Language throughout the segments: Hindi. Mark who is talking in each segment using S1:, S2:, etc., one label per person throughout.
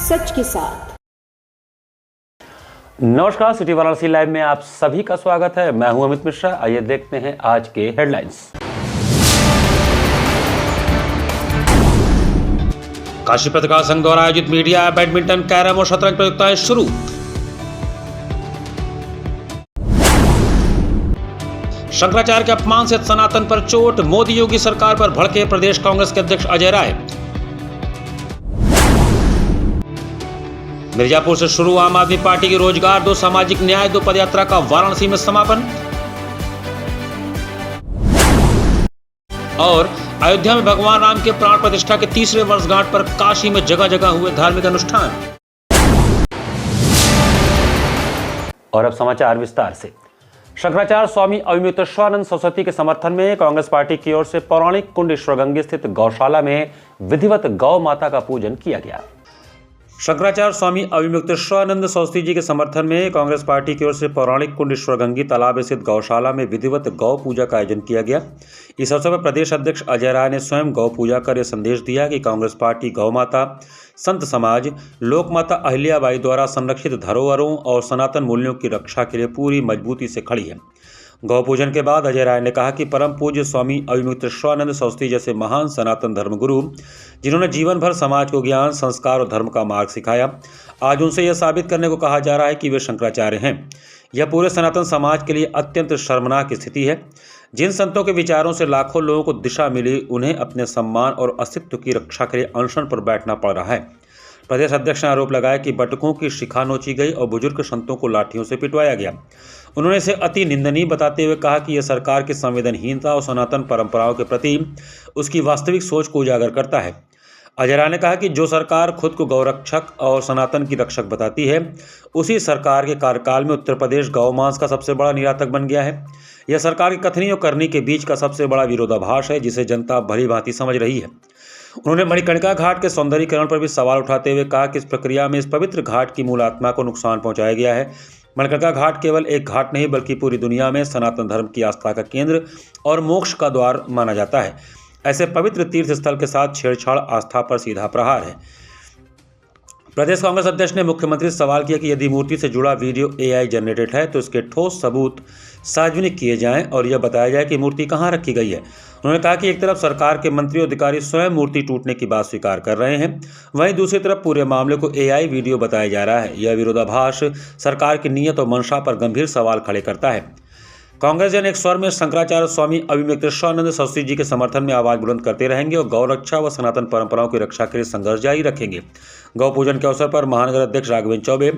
S1: सच के साथ।
S2: नमस्कार, सिटी वाराणसी लाइव में आप सभी का स्वागत है। मैं हूं अमित मिश्रा। आइए देखते हैं आज के हेडलाइंस। काशी पत्रकार संघ द्वारा आयोजित मीडिया, बैडमिंटन, कैरम और शतरंज प्रतियोगिताएं शुरू। शंकराचार्य के अपमान से सनातन पर चोट, मोदी योगी सरकार पर भड़के प्रदेश कांग्रेस के अध्यक्ष अजय राय। मिर्जापुर से शुरू आम आदमी पार्टी की रोजगार दो, सामाजिक न्याय दो पदयात्रा का वाराणसी में समापन। और अयोध्या में भगवान राम के प्राण प्रतिष्ठा के तीसरे वर्षगांठ पर काशी में जगह जगह हुए धार्मिक अनुष्ठान। और अब समाचार विस्तार से। शंकराचार्य स्वामी अविमुक्तेश्वरानंद सरस्वती के समर्थन में कांग्रेस पार्टी की ओर से पौराणिक कुंड ईश्वरगंगे स्थित गौशाला में विधिवत गौ माता का पूजन किया गया। शंकराचार्य स्वामी अविमुक्तेश्वरानंद सरस्वती जी के समर्थन में कांग्रेस पार्टी की ओर से पौराणिक कुंड ईश्वरगंगी तालाब स्थित गौशाला में विधिवत गौ पूजा का आयोजन किया गया। इस अवसर पर प्रदेश अध्यक्ष अजय राय ने स्वयं गौ पूजा कर यह संदेश दिया कि कांग्रेस पार्टी गौ माता, संत समाज, लोक माता अहिल्याबाई द्वारा संरक्षित धरोहरों और सनातन मूल्यों की रक्षा के लिए पूरी मजबूती से खड़ी है। गौ पूजन के बाद अजय राय ने कहा कि परम पूज्य स्वामी अविमुक्तेश्वरानंद सरस्वती जैसे महान सनातन धर्मगुरु, जिन्होंने जीवन भर समाज को ज्ञान, संस्कार और धर्म का मार्ग सिखाया, आज उनसे यह साबित करने को कहा जा रहा है कि वे शंकराचार्य हैं। यह पूरे सनातन समाज के लिए अत्यंत शर्मनाक स्थिति है। जिन संतों के विचारों से लाखों लोगों को दिशा मिली, उन्हें अपने सम्मान और अस्तित्व की रक्षा के लिए अनशन पर बैठना पड़ रहा है। प्रदेश अध्यक्ष ने आरोप लगाया कि बटुकों की शिखा नोची गई और बुजुर्ग संतों को लाठियों से पिटवाया गया। उन्होंने इसे अति निंदनीय बताते हुए कहा कि यह सरकार की संवेदनहीनता और सनातन परंपराओं के प्रति उसकी वास्तविक सोच को उजागर करता है। अजय राय ने कहा कि जो सरकार खुद को गौरक्षक और सनातन की रक्षक बताती है, उसी सरकार के कार्यकाल में उत्तर प्रदेश गौ मांस का सबसे बड़ा निर्यातक बन गया है। यह सरकार की कथनी और करनी के बीच का सबसे बड़ा विरोधाभास है, जिसे जनता भली भांति समझ रही है। उन्होंने मणिकर्णिका घाट के सौंदर्यीकरण पर भी सवाल उठाते हुए कहा कि इस प्रक्रिया में इस पवित्र घाट की मूल आत्मा को नुकसान पहुंचाया गया है। मणिकर्णिका घाट केवल एक घाट नहीं, बल्कि पूरी दुनिया में सनातन धर्म की आस्था का केंद्र और मोक्ष का द्वार माना जाता है। ऐसे पवित्र तीर्थ स्थल के साथ छेड़छाड़ आस्था पर सीधा प्रहार है। प्रदेश कांग्रेस अध्यक्ष ने मुख्यमंत्री से सवाल किया कि यदि मूर्ति से जुड़ा वीडियो AI जनरेटेड है तो इसके ठोस सबूत सार्वजनिक किए जाएं और यह बताया जाए कि मूर्ति कहां रखी गई है। उन्होंने कहा कि एक तरफ सरकार के मंत्री और अधिकारी स्वयं मूर्ति टूटने की बात स्वीकार कर रहे हैं, वहीं दूसरी तरफ पूरे मामले को AI वीडियो बताया जा रहा है। यह विरोधाभास सरकार की नीयत और मंशा पर गंभीर सवाल खड़े करता है। कांग्रेस जन एक स्वर में शंकराचार्य स्वामी अविमुक्तेश्वरानंद सरस्वती जी के समर्थन में आवाज बुलंद करते रहेंगे और गौ रक्षा व सनातन परंपराओं की रक्षा के लिए संघर्ष जारी रखेंगे। गौ पूजन के अवसर पर महानगर अध्यक्ष राघवेंद्र चौबे,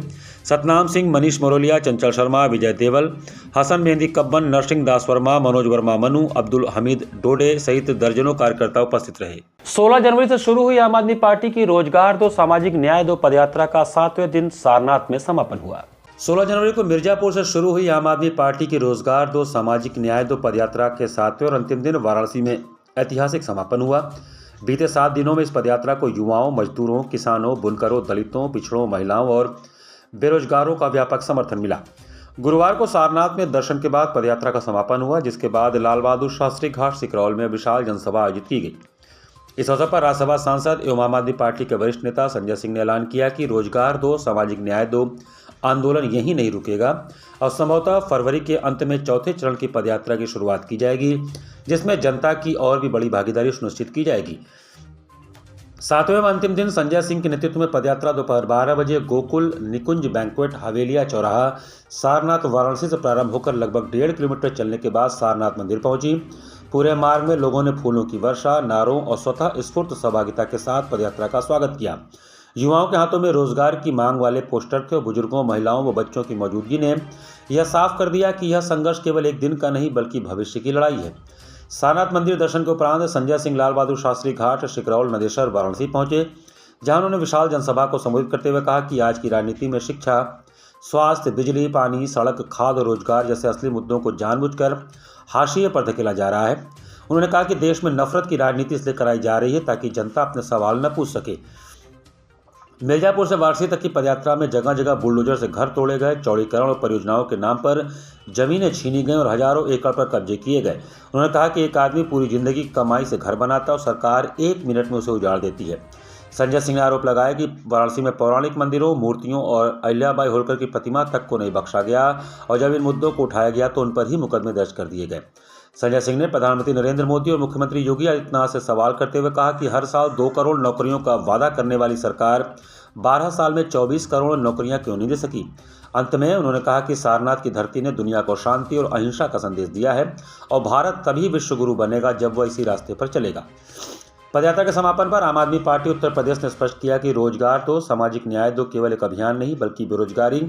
S2: सतनाम सिंह, मनीष मरोलिया, चंचल शर्मा, विजय देवल, हसन मेहंदी कब्बन, नरसिंह दास वर्मा, मनोज वर्मा मनु, अब्दुल हमीद डोडे सहित दर्जनों कार्यकर्ता उपस्थित रहे। 16 जनवरी से शुरू हुई आम आदमी पार्टी की रोजगार दो, सामाजिक न्याय दो पदयात्रा का 7वें दिन सारनाथ में समापन हुआ। 16 जनवरी को मिर्जापुर से शुरू हुई आम आदमी पार्टी की रोजगार दो, सामाजिक न्याय दो पदयात्रा के 7वें और अंतिम दिन वाराणसी में ऐतिहासिक समापन हुआ। बीते 7 दिनों में इस पदयात्रा को युवाओं, मजदूरों, किसानों, बुनकरों, दलितों, पिछड़ों, महिलाओं और बेरोजगारों का व्यापक समर्थन मिला। गुरुवार को सारनाथ में दर्शन के बाद पदयात्रा का समापन हुआ, जिसके बाद लाल बहादुर शास्त्री घाट सिकरौल में विशाल जनसभा आयोजित की गई। इस अवसर पर राज्यसभा सांसद एवं आम आदमी पार्टी के वरिष्ठ नेता संजय सिंह ने ऐलान किया कि रोजगार दो, सामाजिक न्याय दो आंदोलन यहीं नहीं रुकेगा और संभवतः फरवरी के अंत में चौथे चरण की पदयात्रा की शुरुआत की जाएगी, जिसमें जनता की और भी बड़ी भागीदारी सुनिश्चित की जाएगी। 7वें व अंतिम दिन संजय सिंह के नेतृत्व में पदयात्रा दोपहर 12 बजे गोकुल निकुंज बैंक्वेट हवेलिया चौराहा सारनाथ वाराणसी से प्रारंभ होकर लगभग 1.5 किलोमीटर चलने के बाद सारनाथ मंदिर पहुंची। पूरे मार्ग में लोगों ने फूलों की वर्षा, नारों और स्वतः स्फूर्त सहभागिता के साथ पदयात्रा का स्वागत किया। युवाओं के हाथों में रोजगार की मांग वाले पोस्टर थे और बुजुर्गों, महिलाओं व बच्चों की मौजूदगी ने यह साफ कर दिया कि यह संघर्ष केवल एक दिन का नहीं, बल्कि भविष्य की लड़ाई है। सारनाथ मंदिर दर्शन के उपरांत संजय सिंह लाल बहादुर शास्त्री घाट, शिकरौल, नदेसर, वाराणसी पहुंचे, जहां उन्होंने विशाल जनसभा को संबोधित करते हुए कहा कि आज की राजनीति में शिक्षा, स्वास्थ्य, बिजली, पानी, सड़क, खाद्य और रोजगार जैसे असली मुद्दों को जानबूझकर हाशिए पर धकेला जा रहा है। उन्होंने कहा कि देश में नफरत की राजनीति इसलिए कराई जा रही है ताकि जनता अपने सवाल न पूछ सके। मिर्जापुर से वाराणसी तक की पदयात्रा में जगह जगह बुलडोजर से घर तोड़े गए, चौड़ीकरण और परियोजनाओं के नाम पर जमीनें छीनी गई और हजारों एकड़ पर कब्जे किए गए। उन्होंने कहा कि एक आदमी पूरी जिंदगी की कमाई से घर बनाता है और सरकार 1 मिनट में उसे उजाड़ देती है। संजय सिंह ने आरोप लगाया कि वाराणसी में पौराणिक मंदिरों, मूर्तियों और अहिल्याबाई होलकर की प्रतिमा तक को नहीं बख्शा गया और जब इन मुद्दों को उठाया गया तो उन पर ही मुकदमे दर्ज कर दिए गए। संजय सिंह ने प्रधानमंत्री नरेंद्र मोदी और मुख्यमंत्री योगी आदित्यनाथ से सवाल करते हुए कहा कि हर साल 2 करोड़ नौकरियों का वादा करने वाली सरकार 12 साल में 24 करोड़ नौकरियां क्यों नहीं दे सकी। अंत में उन्होंने कहा कि सारनाथ की धरती ने दुनिया को शांति और अहिंसा का संदेश दिया है और भारत तभी विश्व गुरु बनेगा जब वह इसी रास्ते पर चलेगा। पदयात्रा के समापन पर आम आदमी पार्टी उत्तर प्रदेश ने स्पष्ट किया कि रोजगार दो, सामाजिक न्याय दो केवल एक अभियान नहीं बल्कि बेरोजगारी,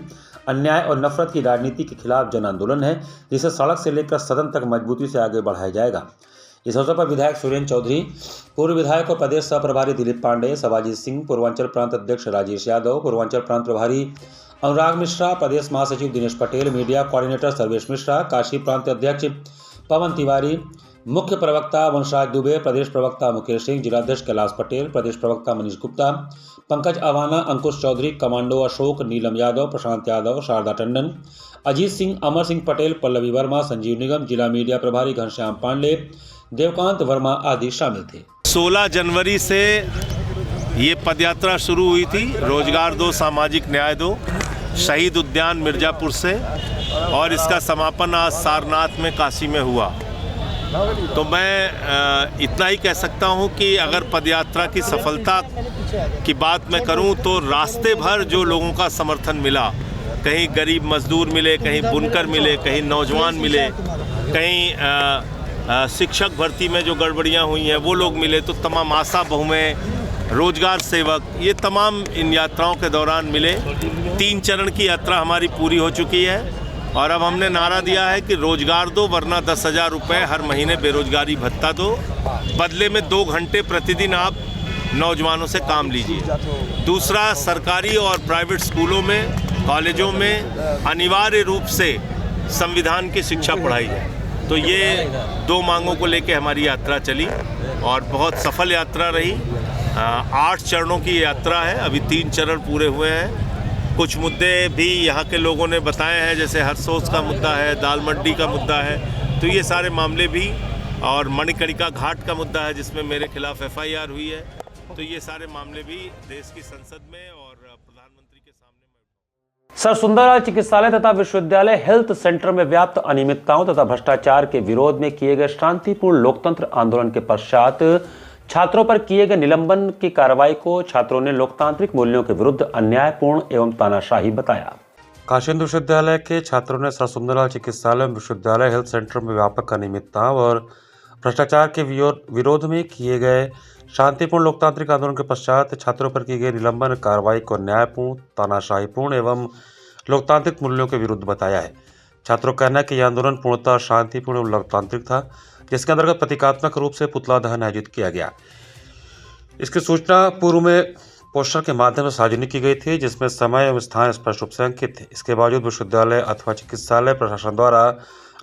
S2: अन्याय और नफरत की राजनीति के खिलाफ जन आंदोलन है जिसे सड़क से लेकर सदन तक मजबूती से आगे बढ़ाया जाएगा। इस अवसर पर विधायक सुरेंद्र चौधरी, पूर्व विधायक और प्रदेश सह प्रभारी दिलीप पांडे, सबाजीत सिंह, पूर्वांचल प्रांत अध्यक्ष राजेश यादव, पूर्वांचल प्रांत प्रभारी अनुराग मिश्रा, प्रदेश महासचिव दिनेश पटेल, मीडिया कोऑर्डिनेटर सर्वेश मिश्रा, काशी प्रांत अध्यक्ष पवन तिवारी, मुख्य प्रवक्ता वंशराज दुबे, प्रदेश प्रवक्ता मुकेश सिंह, जिलाध्यक्ष कैलाश पटेल, प्रदेश प्रवक्ता मनीष गुप्ता, पंकज अवाना, अंकुश चौधरी, कमांडो अशोक, नीलम यादव, प्रशांत यादव, शारदा टंडन, अजीत सिंह, अमर सिंह पटेल, पल्लवी वर्मा, संजीव निगम, जिला मीडिया प्रभारी घनश्याम पांडे, देवकांत वर्मा आदि शामिल थे।
S1: 16 जनवरी से ये पदयात्रा शुरू हुई थी, रोजगार दो, सामाजिक न्याय दो, शहीद उद्यान मिर्जापुर से, और इसका समापन आज सारनाथ में काशी में हुआ। तो मैं इतना ही कह सकता हूं कि अगर पदयात्रा की सफलता की बात मैं करूं तो रास्ते भर जो लोगों का समर्थन मिला, कहीं गरीब मजदूर मिले, कहीं बुनकर मिले, कहीं नौजवान मिले, कहीं शिक्षक भर्ती में जो गड़बड़ियां हुई हैं वो लोग मिले, तो तमाम आशा बहुएं, रोजगार सेवक, ये तमाम इन यात्राओं के दौरान मिले। 3 चरण की यात्रा हमारी पूरी हो चुकी है और अब हमने नारा दिया है कि रोजगार दो वरना 10,000 रुपये हर महीने बेरोजगारी भत्ता दो, बदले में 2 घंटे प्रतिदिन आप नौजवानों से काम लीजिए। दूसरा, सरकारी और प्राइवेट स्कूलों में, कॉलेजों में अनिवार्य रूप से संविधान की शिक्षा पढ़ाई है। तो ये 2 मांगों को लेकर हमारी यात्रा चली और बहुत सफल यात्रा रही। 8 चरणों की यात्रा है, अभी 3 चरण पूरे हुए हैं। कुछ मुद्दे भी यहाँ के लोगों ने बताए हैं, जैसे हरसोस का मुद्दा है, दाल मंडी का मुद्दा है, तो ये सारे मामले भी, और मणिकर्णिका घाट का मुद्दा है जिसमें मेरे खिलाफ FIR हुई है, तो ये सारे मामले भी देश की संसद में और प्रधानमंत्री के सामने।
S2: सर सुंदरलाल चिकित्सालय तथा विश्वविद्यालय हेल्थ सेंटर में व्याप्त अनियमितताओं तथा भ्रष्टाचार के विरोध में किए गए शांतिपूर्ण लोकतंत्र आंदोलन के पश्चात छात्रों पर किए गए निलंबन की कार्रवाई को छात्रों ने लोकतांत्रिक मूल्यों के विरुद्ध अन्यायपूर्ण एवं तानाशाही बताया। काशी हिंदू विश्वविद्यालय के छात्रों ने सर सुंदरलाल चिकित्सालय एवं विश्वविद्यालय हेल्थ सेंटर में व्यापक अनियमितताओं और भ्रष्टाचार के विरोध में किए गए शांतिपूर्ण लोकतांत्रिक आंदोलन के पश्चात छात्रों पर की गई निलंबन कार्रवाई को अन्यायपूर्ण, तानाशाहीपूर्ण एवं लोकतांत्रिक मूल्यों के विरुद्ध बताया है। छात्रों का कहना है कि यह आंदोलन पूर्णतः शांतिपूर्ण एवं लोकतांत्रिक था, जिसके अंतर्गत प्रतीकात्मक रूप से पुतला दहन आयोजित किया गया। इसकी सूचना पूर्व में पोस्टर के माध्यम से सार्वजनिक की गई थी, जिसमें समय एवं स्थान स्पष्ट रूप से अंकित थे। इसके बावजूद विश्वविद्यालय अथवा चिकित्सालय प्रशासन द्वारा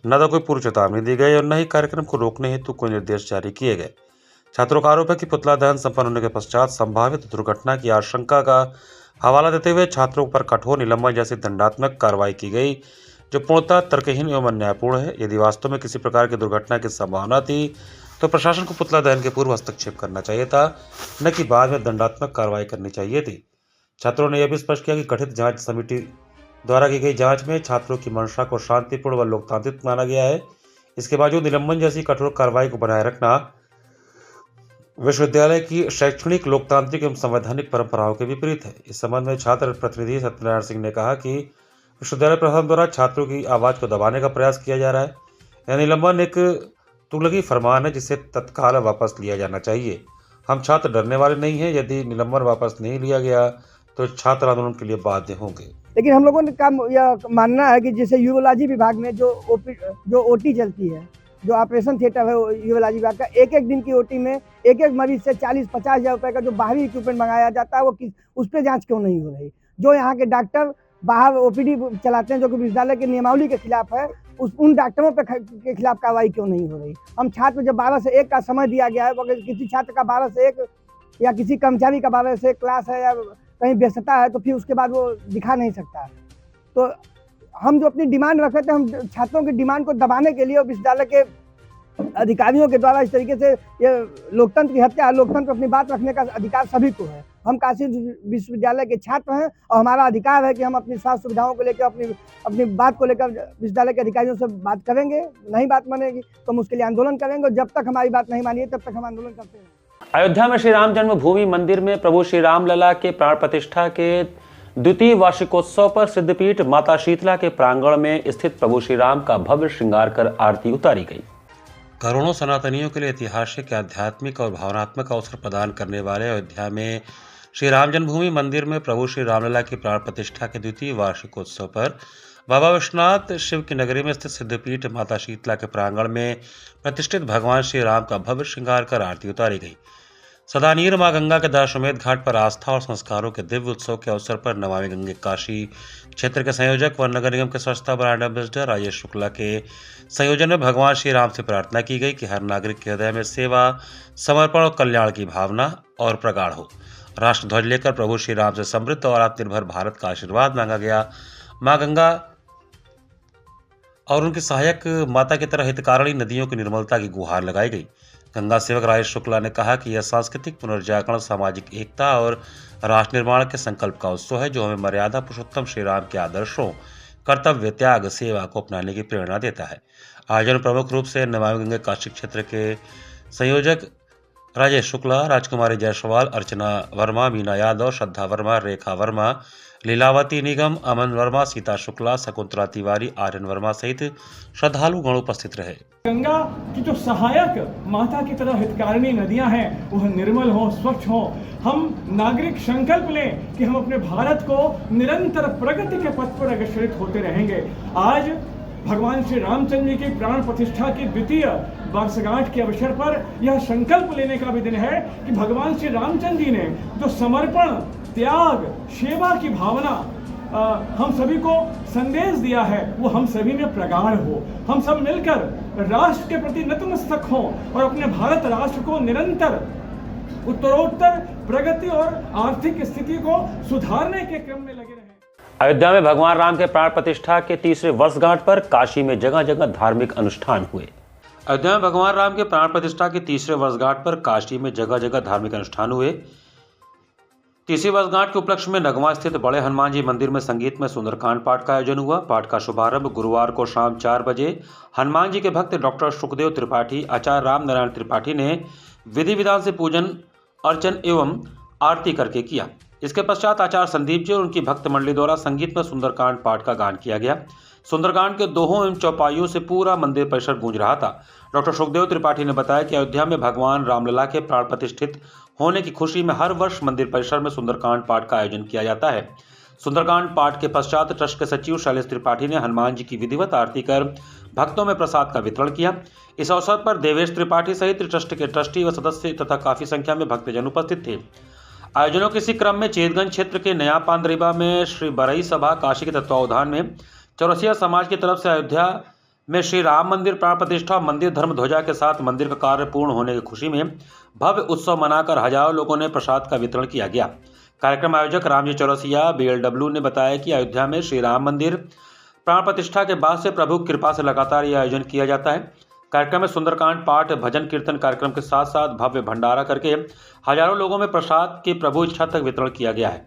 S2: न तो कोई पूर्व चेतावनी दी गई और न ही कार्यक्रम को रोकने हेतु कोई निर्देश जारी किए गए। छात्रों का आरोप है कि पुतला दहन संपन्न होने के पश्चात संभावित दुर्घटना की आशंका का हवाला देते हुए छात्रों पर कठोर निलंबन जैसी दंडात्मक कार्रवाई की गई, जो पूर्णतः तर्कहीन एवं अन्यायपूर्ण है। यदि वास्तव में किसी प्रकार की दुर्घटना की संभावना थी तो प्रशासन को पुतला दहन के पूर्व हस्तक्षेप करना चाहिए था, न कि बाद में दंडात्मक कार्रवाई करनी चाहिए थी। छात्रों ने यह भी स्पष्ट किया कि गठित जांच समिति द्वारा की गई जांच में छात्रों की मंशा को शांतिपूर्ण व लोकतांत्रिक माना गया है। इसके बावजूद निलंबन जैसी कठोर कार्रवाई को बनाए रखना विश्वविद्यालय की शैक्षणिक, लोकतांत्रिक एवं संवैधानिक परंपराओं के विपरीत है। इस संबंध में छात्र प्रतिनिधि सत्यनारायण सिंह ने कहा कि विश्वविद्यालय प्रशासन द्वारा छात्रों की आवाज़ को दबाने का प्रयास किया जा रहा है। यह निलंबन एक तुगलकी फरमान है जिसे तत्काल वापस लिया जाना चाहिए। हम छात्र डरने वाले नहीं हैं। यदि निलंबन वापस नहीं लिया गया तो छात्र आंदोलन के लिए बाध्य होंगे।
S3: लेकिन हम लोगों का यह मानना है कि जैसे यूरोलॉजी विभाग में जो OT चलती है, जो ऑपरेशन थिएटर है यूरोलॉजी विभाग का, एक दिन की OT में एक मरीज से 40-50 हज़ार रुपये का जो बाहरी इक्विपमेंट मंगाया जाता है, वो उस पर जाँच क्यों नहीं हो रही? जो यहाँ के डॉक्टर बाहर OPD चलाते हैं जो कि विश्वविद्यालय की नियमावली के खिलाफ है, उन डॉक्टरों के खिलाफ कार्रवाई क्यों नहीं हो रही? हम छात्र जब 12 से 1 का समय दिया गया है, अगर किसी छात्र का 12 से 1 या किसी कर्मचारी का 12 से 1 क्लास है या कहीं व्यस्तता है तो फिर उसके बाद वो दिखा नहीं सकता है। तो हम जो अपनी डिमांड रखे थे, हम छात्रों की डिमांड को दबाने के लिए और विश्वविद्यालय के अधिकारियों के द्वारा इस तरीके से ये लोकतंत्र की हत्या, लोकतंत्र अपनी बात रखने का अधिकार सभी को है। हम काशी विश्वविद्यालय के छात्र हैं और हमारा अधिकार है कि हम अपनी स्वास्थ्य सुविधाओं को लेकर अपनी बात को लेकर विश्वविद्यालय के अधिकारियों से बात करेंगे। नहीं बात मानेगी तो हम उसके लिए आंदोलन करेंगे और जब तक हमारी बात नहीं मानिए तब तक हम आंदोलन करते हैं।
S2: अयोध्या में श्री राम जन्मभूमि मंदिर में प्रभु श्री राम लला के प्राण प्रतिष्ठा के द्वितीय वार्षिकोत्सव पर सिद्धपीठ माता शीतला के प्रांगण में स्थित प्रभु श्री राम का भव्य श्रृंगार कर आरती उतारी गई। करोड़ों सनातनियों के लिए ऐतिहासिक, आध्यात्मिक और भावनात्मक अवसर प्रदान करने वाले अयोध्या में श्री राम जन्मभूमि मंदिर में प्रभु श्री रामलला की प्राण प्रतिष्ठा के द्वितीय वार्षिकोत्सव पर बाबा विश्वनाथ शिव की नगरी में स्थित सिद्धपीठ माता शीतला के प्रांगण में प्रतिष्ठित भगवान श्री राम का भव्य श्रृंगार कर आरती उतारी गई। सदानीर मां गंगा के दशाश्वमेध घाट पर आस्था और संस्कारों के दिव्य उत्सव के अवसर पर नमामि गंगे काशी क्षेत्र के संयोजक व नगर निगम के स्वच्छता ब्रांड एम्बेसडर राजेश शुक्ला के संयोजन में भगवान श्री राम से प्रार्थना की गई कि हर नागरिक के हृदय में सेवा, समर्पण और कल्याण की भावना और प्रगाढ़ हो। राष्ट्र ध्वज लेकर प्रभु श्री राम से समृद्ध और आत्मनिर्भर भारत का आशीर्वाद मांगा गया। मां गंगा और उनकी सहायक माता की तरह हितकारिणी नदियों की निर्मलता की गुहार लगाई गई। गंगा सेवक राजेश शुक्ला ने कहा कि यह सांस्कृतिक पुनर्जागरण, सामाजिक एकता और राष्ट्र निर्माण के संकल्प का उत्सव है जो हमें मर्यादा पुरुषोत्तम श्री राम के आदर्शों, कर्तव्य, त्याग, सेवा को अपनाने की प्रेरणा देता है। आयोजन प्रमुख रूप से नमामि गंगे काशी क्षेत्र के संयोजक राजेश शुक्ला, राजकुमारी जायसवाल, अर्चना वर्मा, मीना यादव, श्रद्धा वर्मा, रेखा वर्मा, लीलावती निगम, अमन वर्मा, सीता शुक्ला, शकुंतला तिवारी, आर्यन वर्मा सहित श्रद्धालु गण उपस्थित रहे।
S4: गंगा की जो सहायक माता की तरह हितकारिणी नदियां हैं वह निर्मल हो, स्वच्छ हो। हम नागरिक संकल्प लें कि हम अपने भारत को निरंतर प्रगति के पथ पर अग्रसरित होते रहेंगे। आज भगवान श्री रामचंद्र जी की प्राण प्रतिष्ठा की द्वितीय वर्षगांठ के अवसर पर यह संकल्प लेने का भी दिन है कि भगवान श्री रामचंद्र जी ने जो समर्पण, त्याग, सेवा की भावना हम सभी को संदेश दिया है वो हम सभी में प्रगाढ़ हो। हम सब मिलकर राष्ट्र के प्रति नतमस्तक हों और अपने भारत राष्ट्र को निरंतर उत्तरोत्तर प्रगति और आर्थिक स्थिति को सुधारने के क्रम में लगे रहें।
S2: अयोध्या में भगवान राम के प्राण प्रतिष्ठा के तीसरे वर्षगांठ पर काशी में जगह जगह धार्मिक अनुष्ठान हुए। अयोध्या में भगवान राम के प्राण प्रतिष्ठा के तीसरे वर्षगांठ पर काशी में जगह जगह धार्मिक अनुष्ठान हुए। तीसरी वर्षगांठ के उपलक्ष्य में नगवा स्थित बड़े हनुमान जी मंदिर में संगीत में सुंदरकांड पाठ का आयोजन हुआ। पाठ का शुभारंभ गुरुवार को शाम 4 बजे हनुमान जी के भक्त डॉक्टर सुखदेव त्रिपाठी, आचार्य राम नारायण त्रिपाठी ने विधि विधान से पूजन अर्चन एवं आरती करके किया। इसके पश्चात आचार्य संदीप जी और उनकी भक्त मंडली द्वारा संगीत में सुंदरकांड पाठ का गान किया गया। सुंदरकांड के दोहों एवं चौपाइयों से पूरा मंदिर परिसर गूंज रहा था। डॉक्टर सुखदेव त्रिपाठी ने बताया कि अयोध्या में भगवान रामलला के प्राण प्रतिष्ठित होने की खुशी में हर वर्ष मंदिर परिसर में सुंदरकांड पाठ का आयोजन किया जाता है। सुंदरकांड पाठ के पश्चात ट्रस्ट के सचिव शैलेश त्रिपाठी ने हनुमान जी की विधिवत आरती कर भक्तों में प्रसाद का वितरण किया। इस अवसर पर देवेश त्रिपाठी सहित ट्रस्ट के ट्रस्टी व सदस्य तथा काफी संख्या में भक्तजन उपस्थित थे। आयोजनों के इसी क्रम में चेतगंज क्षेत्र के नया पांडरीबा में श्री बरई सभा काशी के तत्वावधान में चौरसिया समाज की तरफ से अयोध्या में श्री राम मंदिर प्राण प्रतिष्ठा मंदिर धर्म ध्वजा के साथ मंदिर का कार्य पूर्ण होने की खुशी में भव्य उत्सव मनाकर हजारों लोगों ने प्रसाद का वितरण किया गया। कार्यक्रम आयोजक रामजी चौरसिया BLW ने बताया कि अयोध्या में श्री राम मंदिर प्राण प्रतिष्ठा के बाद से प्रभु की कृपा से लगातार यह आयोजन किया जाता है। कार्यक्रम में सुंदरकांड पाठ, भजन कीर्तन कार्यक्रम के साथ साथ भव्य भंडारा करके हजारों लोगों में प्रसाद के प्रभु इच्छा तक वितरण किया गया है।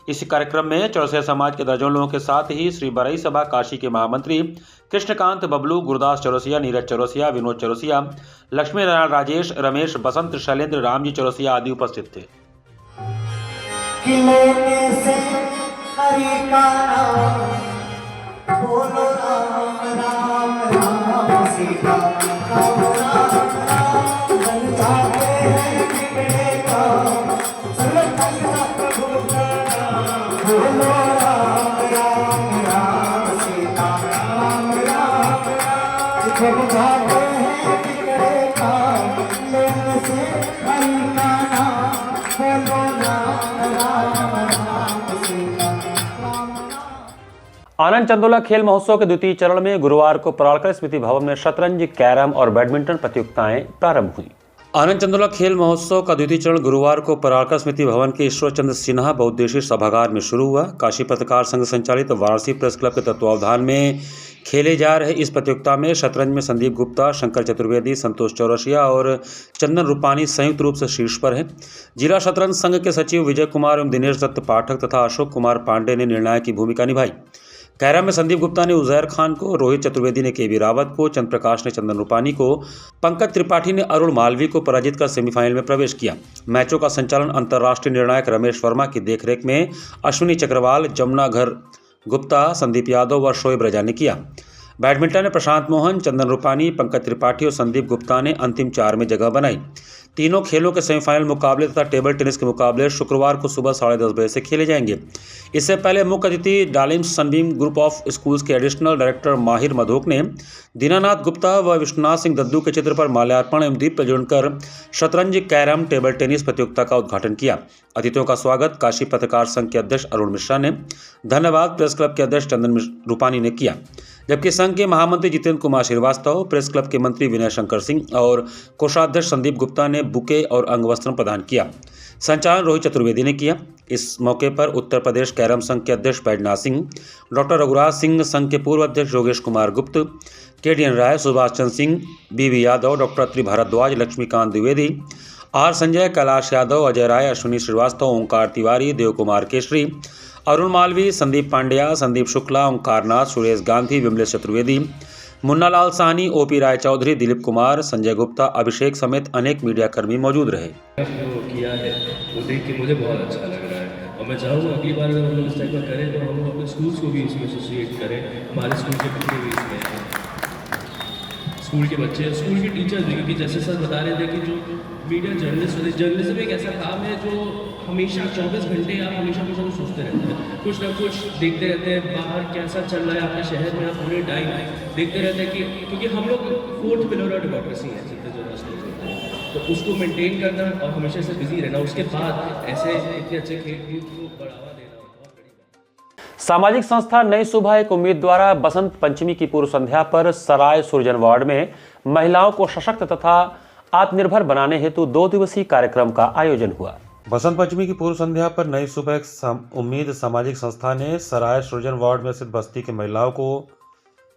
S2: इस कार्यक्रम में चौरसिया समाज के दर्जनों लोगों के साथ ही श्री बरई सभा काशी के महामंत्री कृष्णकांत बबलू, गुरदास चौरसिया, नीरज चौरसिया, विनोद चौरसिया, लक्ष्मी नारायण राजेश, रमेश, बसंत, शैलेंद्र, रामजी चौरसिया आदि उपस्थित थे। आनंद चंदोला खेल महोत्सव के द्वितीय चरण में गुरुवार को पराड़कर स्मृति भवन में शतरंज, कैरम और बैडमिंटन प्रतियोगिताएं प्रारंभ हुई। आनंद चंदोला खेल महोत्सव का द्वितीय चरण गुरुवार को पराड़कर स्मृति भवन के ईश्वर चंद्र सिन्हा बहुउद्देशीय सभागार में शुरू हुआ। काशी पत्रकार संघ संचालित वाराणसी प्रेस क्लब के तत्वावधान में खेले जा रहे इस प्रतियोगिता में शतरंज में संदीप गुप्ता, शंकर चतुर्वेदी, संतोष चौरसिया और चंदन रूपानी संयुक्त रूप से शीर्ष पर हैं। जिला शतरंज संघ के सचिव विजय कुमार एवं दिनेश दत्त पाठक तथा अशोक कुमार पांडे ने निर्णायक की भूमिका निभाई। कैरम में संदीप गुप्ता ने उजैर खान को, रोहित चतुर्वेदी ने केवी रावत को, चंद्र प्रकाश ने चंदन रूपानी को, पंकज त्रिपाठी ने अरुण मालवी को पराजित कर सेमीफाइनल में प्रवेश किया। मैचों का संचालन अंतर्राष्ट्रीय निर्णायक रमेश वर्मा की देखरेख में अश्विनी चक्रवाल, जमुना घर गुप्ता, संदीप यादव व शोएब रजा ने किया। बैडमिंटन में प्रशांत मोहन, चंदन रूपानी, पंकज त्रिपाठी और संदीप गुप्ता ने अंतिम 4 में जगह बनाई। तीनों खेलों के सेमीफाइनल मुकाबले तथा टेबल टेनिस के मुकाबले शुक्रवार को सुबह 10:30 बजे से खेले जाएंगे। इससे पहले मुख्य अतिथि Dalimss Sunbeam group of schools के एडिशनल डायरेक्टर माहिर मधोक ने दीनानाथ गुप्ता व विश्वनाथ सिंह दद्दू के चित्र पर माल्यार्पण एवं दीप प्रज्वलन कर शतरंज, कैरम, टेबल टेनिस प्रतियोगिता का उद्घाटन किया। अतिथियों का स्वागत काशी पत्रकार संघ के अध्यक्ष अरुण मिश्रा ने, धन्यवाद प्रेस क्लब के अध्यक्ष चंदन रूपानी ने किया, जबकि संघ के महामंत्री जितेंद्र कुमार श्रीवास्तव, प्रेस क्लब के मंत्री विनय शंकर सिंह और कोषाध्यक्ष संदीप गुप्ता ने बुके और अंगवस्त्र प्रदान किया। संचालन रोहित चतुर्वेदी ने किया। इस मौके पर उत्तर प्रदेश कैरम संघ के अध्यक्ष बैजनाथ सिंह, डॉक्टर रघुराज सिंह, संघ के पूर्व अध्यक्ष योगेश कुमार गुप्त, केडीएन राय, Subhash Chandra Singh, BV Yadav, doctor Atri Bhardwaj, Laxmikant Dwivedi, R Sanjay, Kailash Yadav, Ajay Rai, Ashwini Srivastava, Omkar Tiwari, Dev Kumar Keshari, Arun Malvi, Sandeep Pandya, Sandeep Shukla, Omkarnath, Suresh Gandhi, Vimlesh Chaturvedi, Munnalal Sahni, OP Rai Chaudhary, Dilip Kumar, Sanjay Gupta, Abhishek समेत अनेक मीडियाकर्मी मौजूद रहे।
S5: जो किया है वो देख के मुझे बहुत अच्छा लग रहा है और मैं चाहूँगा अगली बार अगर हम लोग इस टाइप का करें तो हम लोग अपने स्कूल्स को भी इसमें एसोसिएट करें। हमारे स्कूल के बच्चे भी इसमें हैं, स्कूल के बच्चे, स्कूल के टीचर्स भी, क्योंकि जैसे सर बता रहे थे कि जो मीडिया जर्नलिज्म एक ऐसा काम है जो हमेशा 24 घंटे आप हमेशा कुछ ना कुछ सोचते रहते हैं, कुछ ना कुछ देखते रहते हैं, बाहर कैसा चल रहा है आपके शहर में, आप पूरे टाइम देखते रहते हैं कि क्योंकि हम लोग 4th पिलर ऑफ डेमोक्रेसी है जितने जर्नलिस्ट लोग होते हैं, तो उसको मेंटेन करना और हमेशा से बिजी रहना, उसके बाद ऐसे इतने अच्छे खेल को बढ़ावा देना बहुत बड़ी बात है।
S2: सामाजिक संस्था नई सुबह एक उम्मीद द्वारा बसंत पंचमी की पूर्व संध्या पर सराय सुरजन वार्ड में महिलाओं को सशक्त तथा आत्मनिर्भर बनाने हेतु 2 दिवसीय कार्यक्रम का आयोजन हुआ।
S6: बसंत पंचमी की पूर्व संध्या पर नई सुबह एक उम्मीद सामाजिक संस्था ने सराय सृजन वार्ड में स्थित बस्ती की महिलाओं को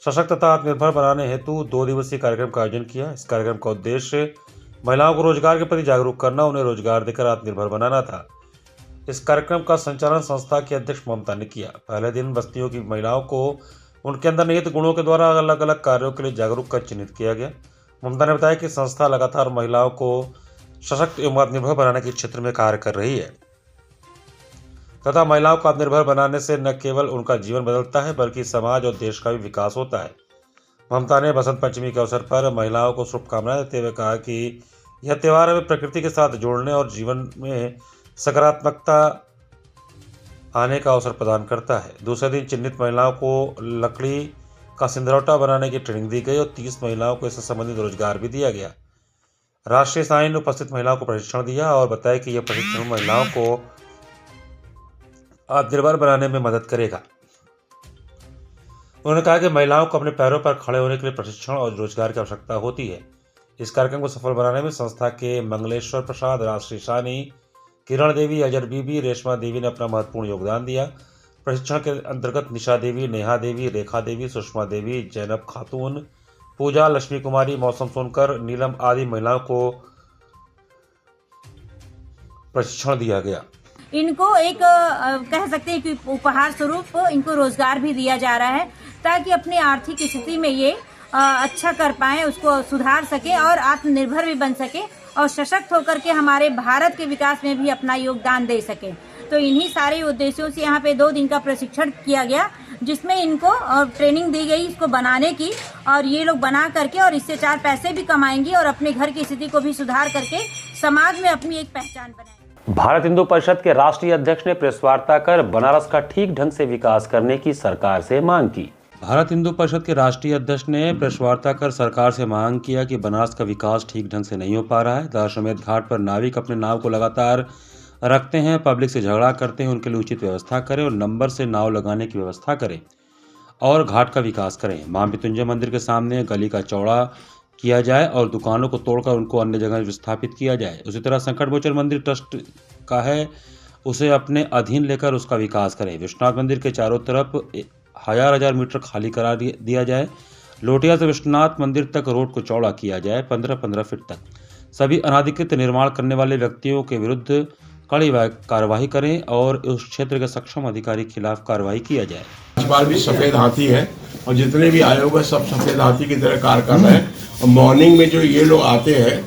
S6: सशक्त तथा आत्मनिर्भर बनाने हेतु 2 दिवसीय कार्यक्रम का आयोजन किया। इस कार्यक्रम का उद्देश्य महिलाओं को रोजगार के प्रति जागरूक करना, उन्हें रोजगार देकर आत्मनिर्भर बनाना था। इस कार्यक्रम का संचालन संस्था की अध्यक्ष ममता ने किया। पहले दिन बस्तियों की महिलाओं को उनके अंदर निहित गुणों के द्वारा अलग अलग कार्यों के लिए जागरूक कर चिन्हित किया गया। ममता ने बताया कि संस्था लगातार महिलाओं को सशक्त एवं आत्मनिर्भर बनाने के क्षेत्र में कार्य कर रही है तथा महिलाओं को आत्मनिर्भर बनाने से न केवल उनका जीवन बदलता है बल्कि समाज और देश का भी विकास होता है। ममता ने बसंत पंचमी के अवसर पर महिलाओं को शुभकामनाएं देते हुए कहा कि यह त्यौहार हमें प्रकृति के साथ जोड़ने और जीवन में सकारात्मकता आने का अवसर प्रदान करता है। दूसरे दिन चिन्हित महिलाओं को लकड़ी का सिंदरौटा बनाने की ट्रेनिंग दी गई और 30 महिलाओं को इससे संबंधित रोजगार भी दिया गया। राष्ट्रीय साई ने उपस्थित महिलाओं को प्रशिक्षण दिया और बताया कि यह प्रशिक्षण महिलाओं को आत्मनिर्भर बनाने में मदद करेगा। उन्होंने कहा कि महिलाओं को अपने पैरों पर खड़े होने के लिए प्रशिक्षण और रोजगार की आवश्यकता होती है। इस कार्यक्रम को सफल बनाने में संस्था के मंगलेश्वर प्रसाद, राष्ट्रीय सानी, किरण देवी, अजर बीबी, रेशमा देवी ने अपना महत्वपूर्ण योगदान दिया। प्रशिक्षण के अंतर्गत निशा देवी, नेहा देवी, रेखा देवी, सुषमा देवी, जैनब खातून, पूजा, लक्ष्मी कुमारी, मौसम सोनकर, नीलम आदि महिलाओं को प्रशिक्षण दिया गया।
S7: इनको एक कह सकते हैं कि उपहार स्वरूप इनको रोजगार भी दिया जा रहा है ताकि अपनी आर्थिक स्थिति में ये अच्छा कर पाएं, उसको सुधार सके और आत्मनिर्भर भी बन सके और सशक्त होकर के हमारे भारत के विकास में भी अपना योगदान दे सके। तो इन्हीं सारे उद्देश्यों से यहाँ पे 2 दिन का प्रशिक्षण किया गया जिसमें इनको ट्रेनिंग दी गई इसको बनाने की और ये लोग बना करके और इससे 4 पैसे भी कमाएंगे और अपने घर की स्थिति को भी सुधार करके समाज में अपनी एक पहचान बनाएंगे।
S2: भारत हिंदू परिषद के राष्ट्रीय अध्यक्ष ने प्रेस वार्ता कर बनारस का ठीक ढंग से विकास करने की सरकार से मांग की। भारत हिंदू परिषद के राष्ट्रीय अध्यक्ष ने प्रेस वार्ता कर सरकार से मांग किया कि बनारस का विकास ठीक ढंग से नहीं हो पा रहा है। दशाश्वमेध घाट पर नाविक अपने नाव को लगातार रखते हैं, पब्लिक से झगड़ा करते हैं, उनके लिए उचित व्यवस्था करें और नंबर से नाव लगाने की व्यवस्था करें और घाट का विकास करें। मां मृत्युंजय मंदिर के सामने गली का चौड़ा किया जाए और दुकानों को तोड़कर उनको अन्य जगह विस्थापित किया जाए। उसी तरह संकटमोचन मंदिर ट्रस्ट का है, उसे अपने अधीन लेकर उसका विकास करें। विश्वनाथ मंदिर के चारों तरफ
S6: 1000 मीटर खाली करा दिया जाए। लोटिया से विश्वनाथ मंदिर तक रोड को चौड़ा किया जाए 15-15 फीट तक। सभी अनाधिकृत निर्माण करने वाले व्यक्तियों के विरुद्ध कड़ी कार्रवाई करें और उस क्षेत्र के सक्षम अधिकारी के खिलाफ कार्रवाई किया जाए।
S8: इस बार भी सफेद हाथी है और जितने भी आयोग है सब सफेद हाथी की तरह कार्य कर रहे हैं। और मॉर्निंग में जो ये लोग आते हैं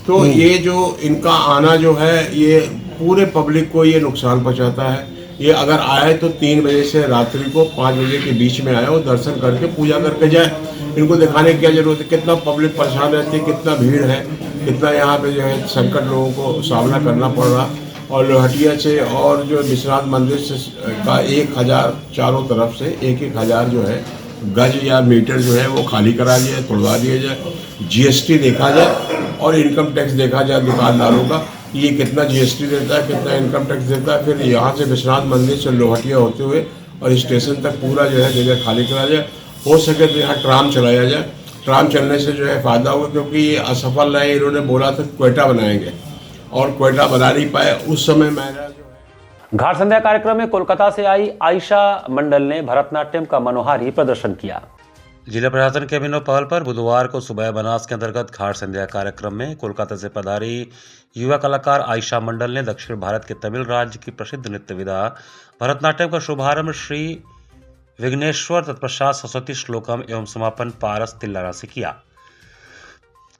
S8: तो ये जो इनका आना जो है ये पूरे पब्लिक को ये नुकसान पहुंचाता है। ये अगर आए तो 3 बजे से रात्रि को 5 बजे के बीच में आए और दर्शन करके पूजा करके जाए। इनको दिखाने की क्या जरूरत है, कितना पब्लिक परेशान रहती है, कितना भीड़ है, कितना यहाँ पे जो है संकट लोगों को सामना करना पड़ रहा। और लोहटिया से और जो विश्वनाथ मंदिर से का 1000 चारों तरफ से 1-1000 जो है गज या मीटर जो है वो खाली करा दिया, तोड़वा दिया जाए। GST देखा जाए और इनकम टैक्स देखा जाए दुकानदारों का, ये कितना GST देता है, कितना इनकम टैक्स देता है। फिर यहाँ से विश्वनाथ मंदिर से लोहटिया होते हुए और स्टेशन तक पूरा जो है जगह खाली करा जाए। हो सके तो यहाँ ट्राम चलाया जाए। ट्राम चलने से जो है फ़ायदा होगा, क्योंकि ये असफल रहे। इन्होंने बोला था क्वेटा बनाएंगे और क्वेटा बना नहीं पाए। उस समय मैंने
S2: घाट संध्या कार्यक्रम में कोलकाता से आई आयशा मंडल ने भरतनाट्यम का मनोहारी प्रदर्शन किया।
S6: जिला प्रशासन के अभिनव पहल पर बुधवार को सुबह बनास के अंतर्गत घाट संध्या कार्यक्रम में कोलकाता से पधारी युवा कलाकार आयशा मंडल ने दक्षिण भारत के तमिल राज्य की प्रसिद्ध नृत्य विधा भरतनाट्यम का शुभारंभ श्री विघ्नेश्वर तत्पश्चात सरस्वती श्लोकम एवं समापन पारस तिल्लाना से किया।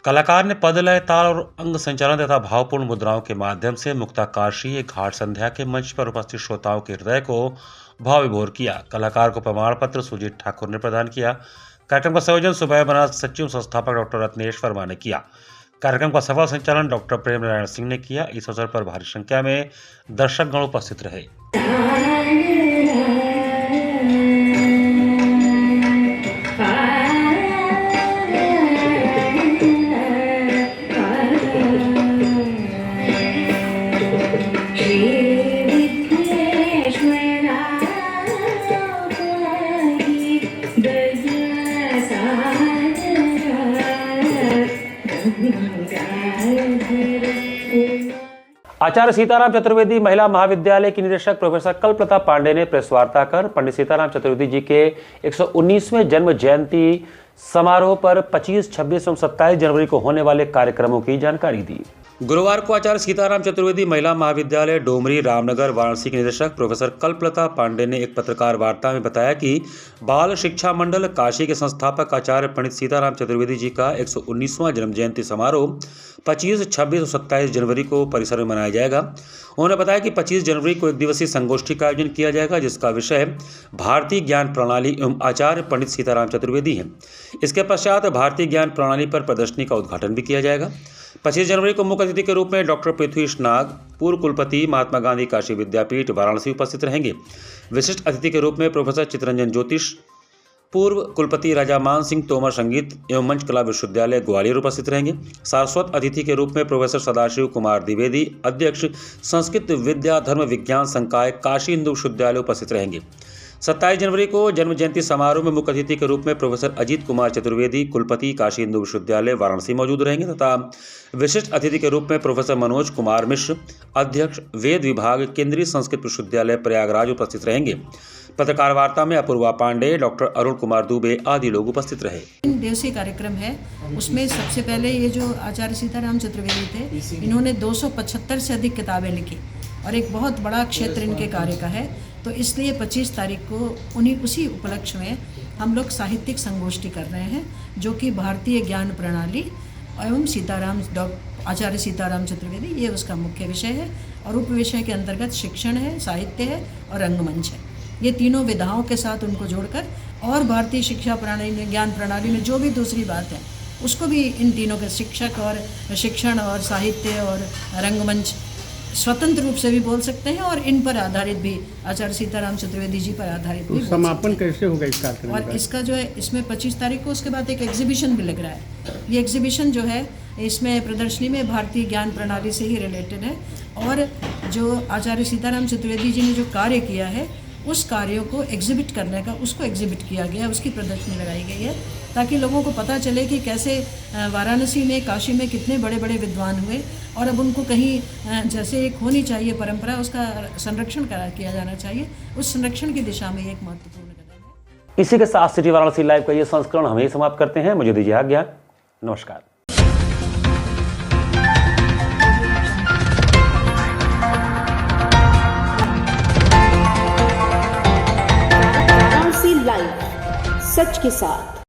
S6: कलाकार ने पद लय ताल और अंग संचालन तथा भावपूर्ण मुद्राओं के माध्यम से मुक्ताकाशी घाट संध्या के मंच पर उपस्थित श्रोताओं के हृदय को भाव विभोर किया। कलाकार को प्रमाण पत्र सुजीत ठाकुर ने प्रदान किया। कार्यक्रम का संयोजन सुबह बनास सचिव संस्थापक डॉक्टर रत्नेश वर्मा ने किया। कार्यक्रम का सफल संचालन डॉक्टर प्रेम नारायण सिंह ने किया। इस अवसर पर भारी संख्या में दर्शकगण उपस्थित रहे।
S2: आचार्य सीताराम चतुर्वेदी महिला महाविद्यालय की निदेशक प्रोफेसर कल्पलता पांडे ने प्रेस वार्ता कर पंडित सीताराम चतुर्वेदी जी के 119वें जन्म जयंती समारोह पर 25, 26 एवं 27 जनवरी को होने वाले कार्यक्रमों की जानकारी दी। गुरुवार को आचार्य सीताराम चतुर्वेदी महिला महाविद्यालय डोमरी रामनगर वाराणसी के निदेशक प्रोफेसर कल्पलता पांडे ने एक पत्रकार वार्ता में बताया कि बाल शिक्षा मंडल काशी के संस्थापक आचार्य पंडित सीताराम चतुर्वेदी जी का 119वां जन्म जयंती समारोह 25, 26 और 27 जनवरी को परिसर में मनाया जाएगा। उन्होंने बताया कि 25 जनवरी को एक दिवसीय संगोष्ठी का आयोजन किया जाएगा, जिसका विषय भारतीय ज्ञान प्रणाली एवं आचार्य पंडित सीताराम चतुर्वेदी है। इसके पश्चात भारतीय ज्ञान प्रणाली पर प्रदर्शनी का उद्घाटन भी किया जाएगा। 25 जनवरी को मुख्य अतिथि के रूप में डॉक्टर पृथ्वीश नाग, पूर्व कुलपति महात्मा गांधी काशी विद्यापीठ वाराणसी उपस्थित रहेंगे। विशिष्ट अतिथि के रूप में प्रोफेसर चित्तरंजन ज्योतिष, पूर्व कुलपति राजा मान सिंह तोमर संगीत एवं मंच कला विश्वविद्यालय ग्वालियर उपस्थित रहेंगे। सारस्वत अतिथि के रूप में प्रोफेसर सदाशिव कुमार द्विवेदी, अध्यक्ष संस्कृत विद्या धर्म विज्ञान संकाय काशी हिंदू विश्वविद्यालय उपस्थित रहेंगे। 27 जनवरी को जन्म जयंती समारोह में मुख्य अतिथि के रूप में प्रोफेसर अजीत कुमार चतुर्वेदी, कुलपति काशी हिंदू विश्वविद्यालय वाराणसी मौजूद रहेंगे तथा विशिष्ट अतिथि के रूप में प्रोफेसर मनोज कुमार मिश्र, अध्यक्ष वेद विभाग केंद्रीय संस्कृत विश्वविद्यालय प्रयागराज उपस्थित रहेंगे। पत्रकार वार्ता में अपूर्वा पांडे, डॉक्टर अरुण कुमार दुबे आदि लोग उपस्थित रहे।
S9: दिवसीय कार्यक्रम है, उसमें सबसे पहले ये जो आचार्य सीताराम चतुर्वेदी थे, इन्होंने 275 से अधिक किताबें लिखी और एक बहुत बड़ा क्षेत्र इनके कार्य का है। तो इसलिए 25 तारीख को उसी उपलक्ष्य में हम लोग साहित्यिक संगोष्ठी कर रहे हैं, जो कि भारतीय ज्ञान प्रणाली एवं आचार्य सीताराम चतुर्वेदी, ये उसका मुख्य विषय है। और उप विषय के अंतर्गत शिक्षण है, साहित्य है और रंगमंच है। ये तीनों विधाओं के साथ उनको जोड़कर और भारतीय शिक्षा प्रणाली में, ज्ञान प्रणाली में जो भी दूसरी बात है, उसको भी इन तीनों के शिक्षक और शिक्षण और साहित्य और रंगमंच स्वतंत्र रूप से भी बोल सकते हैं और इन पर आधारित भी, आचार्य सीताराम चतुर्वेदी जी पर आधारित भी।
S10: समापन कैसे होगा इस कार्यक्रम?
S9: और इसका जो है, इसमें 25 तारीख को उसके बाद एक एग्जीबिशन भी लग रहा है। ये एग्जीबिशन जो है, इसमें प्रदर्शनी में भारतीय ज्ञान प्रणाली से ही रिलेटेड है और जो आचार्य सीताराम चतुर्वेदी जी ने जो कार्य किया है, उस कार्यों को एग्जिबिट करने का, उसको एग्जिबिट किया गया, उसकी प्रदर्शनी लगाई गई है, ताकि लोगों को पता चले कि कैसे वाराणसी में, काशी में कितने बड़े बड़े विद्वान हुए और अब उनको कहीं जैसे एक होनी चाहिए परंपरा, उसका संरक्षण किया जाना चाहिए। उस संरक्षण की दिशा में एक महत्वपूर्ण कदम है।
S2: इसी के साथ सिटी वाराणसी लाइव का ये संस्करण हम ही समाप्त करते हैं। मुझे दीजिए आज्ञा। नमस्कार।
S10: वाराणसी लाइव, सच के साथ।